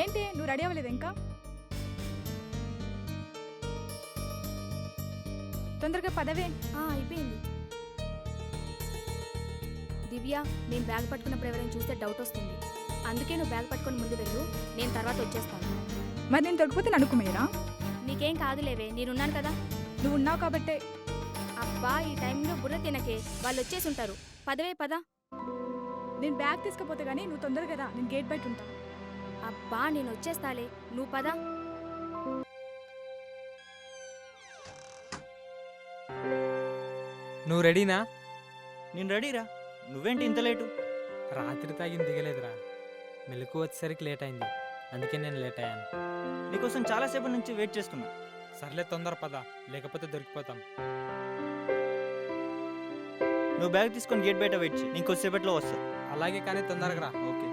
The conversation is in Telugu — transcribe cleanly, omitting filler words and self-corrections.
ఏంటి నువ్వు రెడీ అవ్వలేదు ఇంకా? తొందరగా పదవే. అయిపోయింది. దివ్య, నేను బ్యాగ్ పట్టుకున్నప్పుడు ఎవరైనా చూస్తే డౌట్ వస్తుంది. అందుకే నువ్వు బ్యాగ్ పట్టుకొని ముందు వెళ్ళు, నేను తర్వాత వచ్చేస్తాను. మరి నేను దొరికిపోతే నడుకుమేరా? నీకేం కాదులేవే, నేనున్నాను కదా. నువ్వు ఉన్నావు కాబట్టే. అబ్బా, ఈ టైంలో బుర్ర తినకే, వాళ్ళు వచ్చేసి ఉంటారు. పదవే పద. నేను బ్యాగ్ తీసుకపోతే గానీ నువ్వు తొందరగా రా, నేను గేట్ బయట ఉంటా. అబ్బా, నేను వచ్చేస్తాలే, నువ్వు పద. నువ్వు రెడీనా? నేను రెడీరా. నువ్వేంటి ఇంత లేటు? రాత్రి తాగింది దిగలేదురా, మెలకు వచ్చేసరికి లేట్ అయింది, అందుకే నేను లేట్ అయ్యాను. నీకోసం చాలాసేపు నుంచి వెయిట్ చేస్తున్నా. సర్లే తొందర పద, లేకపోతే దొరికిపోతాం. నువ్వు బ్యాగ్ తీసుకొని గేట్ బయట వెయిట్ చేయి, నేను కొద్దిసేపట్లో వస్తా. అలాగే కానీ తొందరగా రా. ఓకే.